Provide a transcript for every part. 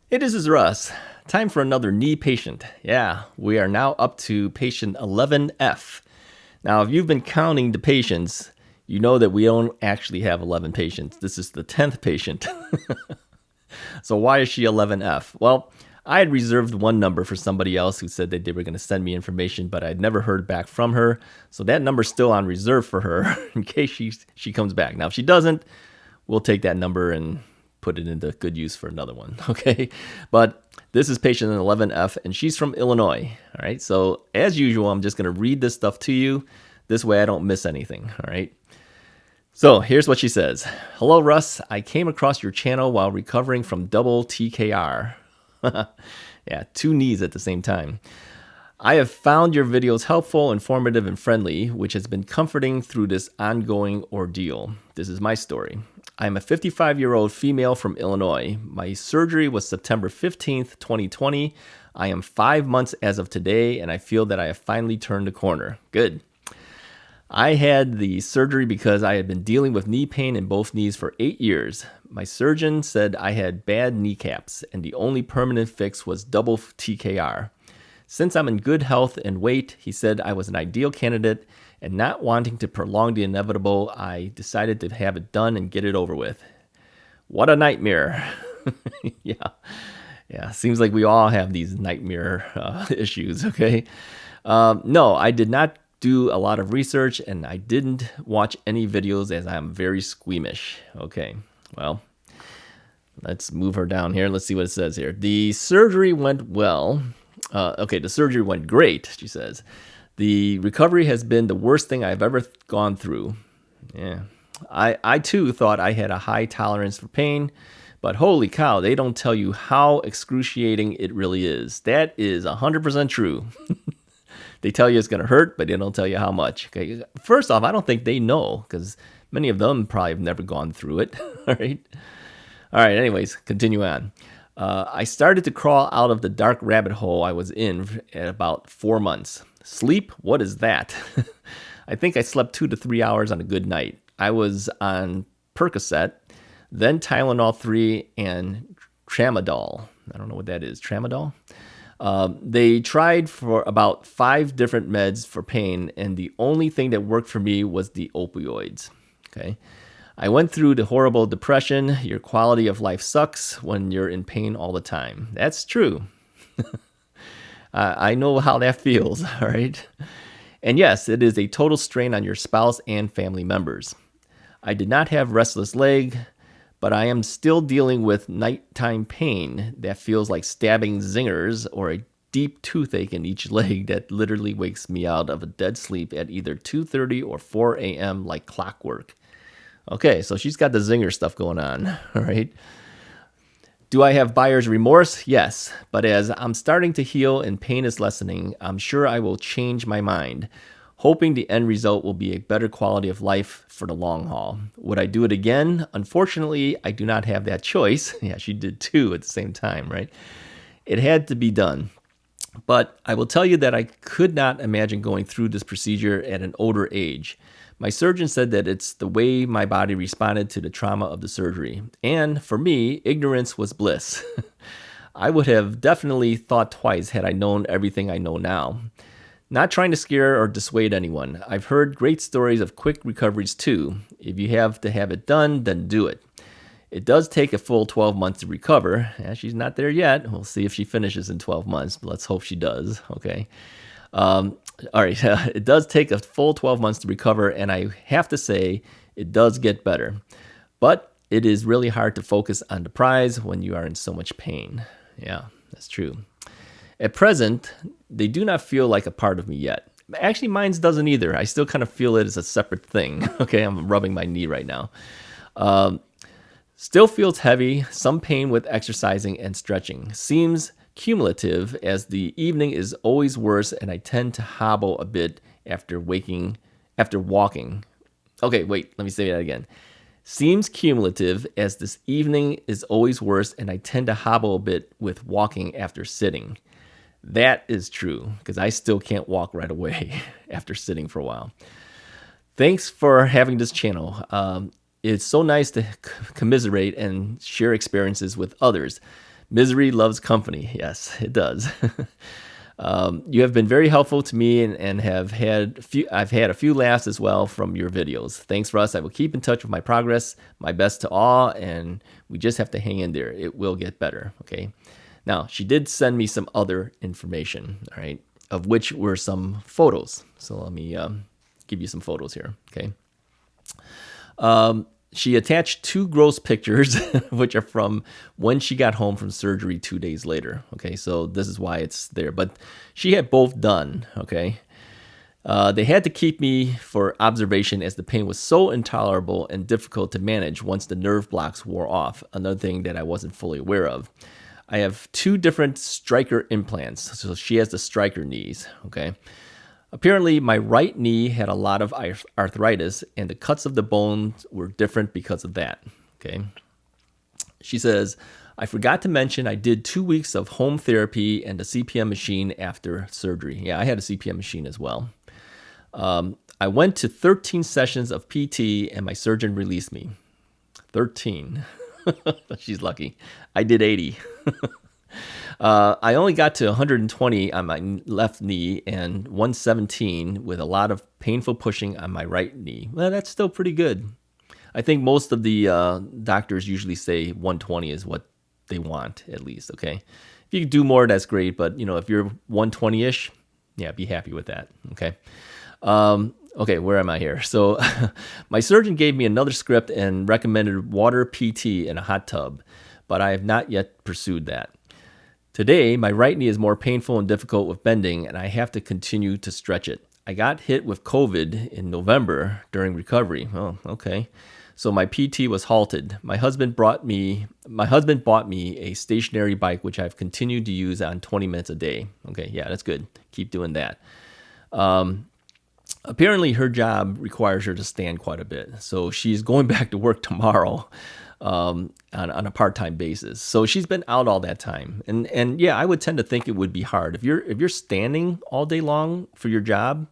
Hey, this is Russ. Time for another knee patient. Yeah, we are now up to patient 11F. Now, if you've been counting the patients, you know that we don't actually have 11 patients. This is the 10th patient. So why is she 11F? Well, I had reserved one number for somebody else who said that they were going to send me information, but I'd never heard back from her. So that number's still on reserve for her in case she comes back. Now, if she doesn't, we'll take that number and put it into good use for another one. Okay. But this is patient 11F, and she's from Illinois. All right. So as usual, I'm just going to read this stuff to you. This way I don't miss anything. All right. So here's what she says. Hello, Russ. I came across your channel while recovering from double TKR. Yeah, two knees at the same time. I have found your videos helpful, informative, and friendly, which has been comforting through this ongoing ordeal. This is my story. I'm a 55-year-old female from Illinois. My surgery was September 15th, 2020. I am 5 months as of today, and I feel that I have finally turned the corner. Good. I had the surgery because I had been dealing with knee pain in both knees for 8 years. My surgeon said I had bad kneecaps, and the only permanent fix was double TKR. Since I'm in good health and weight, he said I was an ideal candidate, and not wanting to prolong the inevitable, I decided to have it done and get it over with. What a nightmare. Yeah, seems like we all have these nightmare issues, okay? No, I did not do a lot of research, and I didn't watch any videos as I'm very squeamish. Okay, well, let's move her down here. Let's see what it says here. The surgery went well. The surgery went great, she says. The recovery has been the worst thing I've ever gone through. Yeah. I too thought I had a high tolerance for pain, but holy cow, they don't tell you how excruciating it really is. That is 100% true. They tell you it's going to hurt, but they don't tell you how much. Okay. First off, I don't think they know because many of them probably have never gone through it. All right. All right. Anyways, continue on. I started to crawl out of the dark rabbit hole I was in at about 4 months. Sleep? What is that? I think I slept 2 to 3 hours on a good night. I was on Percocet, then Tylenol 3 and Tramadol. I don't know what that is. Tramadol? They tried for about 5 different meds for pain, and the only thing that worked for me was the opioids. Okay. I went through the horrible depression. Your quality of life sucks when you're in pain all the time. That's true. I know how that feels, all right? And yes, it is a total strain on your spouse and family members. I did not have restless leg, but I am still dealing with nighttime pain that feels like stabbing zingers or a deep toothache in each leg that literally wakes me out of a dead sleep at either 2:30 or 4 a.m. like clockwork. Okay, so she's got the zinger stuff going on, all right? Do I have buyer's remorse? Yes, but as I'm starting to heal and pain is lessening, I'm sure I will change my mind, hoping the end result will be a better quality of life for the long haul. Would I do it again? Unfortunately, I do not have that choice. Yeah, she did too at the same time, right? It had to be done. But I will tell you that I could not imagine going through this procedure at an older age. My surgeon said that it's the way my body responded to the trauma of the surgery. And for me, ignorance was bliss. I would have definitely thought twice had I known everything I know now. Not trying to scare or dissuade anyone. I've heard great stories of quick recoveries too. If you have to have it done, then do it. It does take a full 12 months to recover. Yeah, she's not there yet. We'll see if she finishes in 12 months, but let's hope she does. Okay. All right. It does take a full 12 months to recover, and I have to say it does get better. But it is really hard to focus on the prize when you are in so much pain. Yeah, that's true. At present, they do not feel like a part of me yet. Actually, mine doesn't either. I still kind of feel it as a separate thing. Okay, I'm rubbing my knee right now. Still feels heavy, some pain with exercising and stretching. Seems cumulative as the evening is always worse and I tend to hobble a bit after walking. Okay, wait, let me say that again. Seems cumulative as this evening is always worse and I tend to hobble a bit with walking after sitting. That is true because I still can't walk right away after sitting for a while. Thanks for having this channel. It's so nice to commiserate and share experiences with others. Misery loves company. Yes, it does. You have been very helpful to me and I've had a few laughs as well from your videos. Thanks, Russ. I will keep in touch with my progress. My best to all, and we just have to hang in there. It will get better. Okay. Now, she did send me some other information, all right, of which were some photos. So let me give you some photos here. Okay. She attached 2 gross pictures, which are from when she got home from surgery 2 days later. Okay, so this is why it's there. But she had both done. Okay, they had to keep me for observation as the pain was so intolerable and difficult to manage once the nerve blocks wore off. Another thing that I wasn't fully aware of. I have 2 different Stryker implants, so she has the Stryker knees. Okay. Apparently, my right knee had a lot of arthritis, and the cuts of the bones were different because of that. Okay. She says, I forgot to mention I did 2 weeks of home therapy and a CPM machine after surgery. Yeah, I had a CPM machine as well. I went to 13 sessions of PT, and my surgeon released me. 13. She's lucky. I did 80. I only got to 120 on my left knee and 117 with a lot of painful pushing on my right knee. Well, that's still pretty good. I think most of the doctors usually say 120 is what they want, at least. Okay, if you can do more, that's great. But if you're 120-ish, yeah, be happy with that. Okay. Okay, where am I here? So my surgeon gave me another script and recommended water PT in a hot tub, but I have not yet pursued that. Today, my right knee is more painful and difficult with bending, and I have to continue to stretch it. I got hit with COVID in November during recovery. Oh, okay. So my PT was halted. My husband bought me a stationary bike, which I've continued to use on 20 minutes a day. Okay, yeah, that's good. Keep doing that. Apparently, her job requires her to stand quite a bit. So she's going back to work tomorrow. On a part-time basis. So she's been out all that time. And yeah, I would tend to think it would be hard. If you're standing all day long for your job,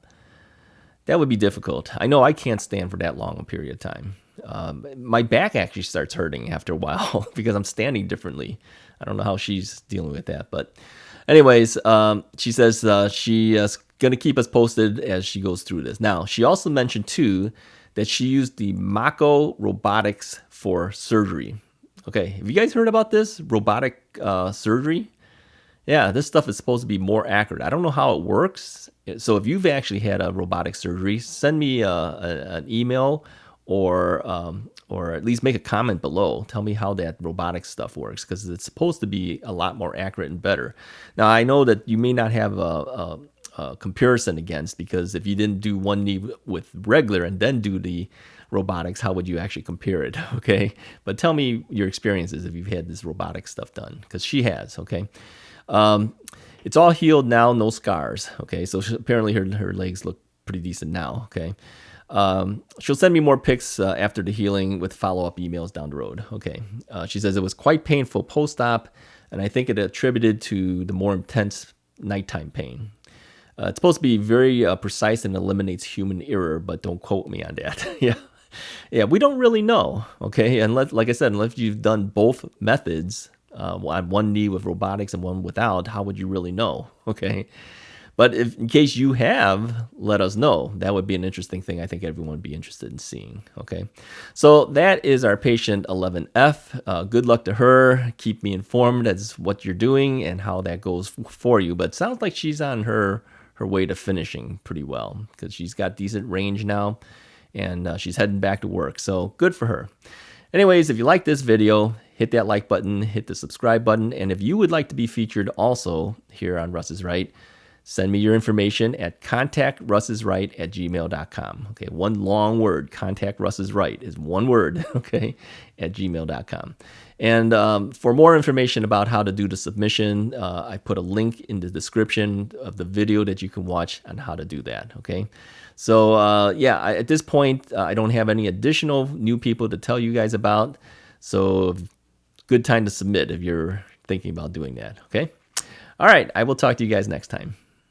that would be difficult. I know I can't stand for that long a period of time. My back actually starts hurting after a while because I'm standing differently. I don't know how she's dealing with that. But anyways, she says she's going to keep us posted as she goes through this. Now, she also mentioned too that she used the Mako robotics for surgery. Okay, have you guys heard about this robotic surgery? Yeah, this stuff is supposed to be more accurate. I don't know how it works. So if you've actually had a robotic surgery, send me an email or at least make a comment below. Tell me how that robotic stuff works because it's supposed to be a lot more accurate and better. Now, I know that you may not have a comparison against, because if you didn't do one knee with regular and then do the robotics, how would you actually compare it? Okay, but tell me your experiences if you've had this robotic stuff done, because she has. Okay, it's all healed now, no scars. Okay, so apparently her legs look pretty decent now. Okay, she'll send me more pics after the healing with follow-up emails down the road. Okay, she says it was quite painful post-op, and I think it attributed to the more intense nighttime pain. It's supposed to be very precise and eliminates human error, but don't quote me on that. Yeah, we don't really know. Okay, and like I said, unless you've done both methods, on one knee with robotics and one without, how would you really know? Okay, but if in case you have, let us know. That would be an interesting thing. I think everyone would be interested in seeing. Okay, so that is our patient 11F. Good luck to her. Keep me informed as what you're doing and how that goes for you. But it sounds like she's on her way to finishing pretty well, because she's got decent range now and she's heading back to work. So good for her. Anyways, if you like this video, hit that like button, hit the subscribe button. And if you would like to be featured also here on Russ is Right, send me your information at contactrussisright@gmail.com. Okay, one long word. Contact Russ is Right is one word, okay, at gmail.com. And for more information about how to do the submission, I put a link in the description of the video that you can watch on how to do that, okay? So, yeah, at this point, I don't have any additional new people to tell you guys about. So, good time to submit if you're thinking about doing that, okay? All right, I will talk to you guys next time.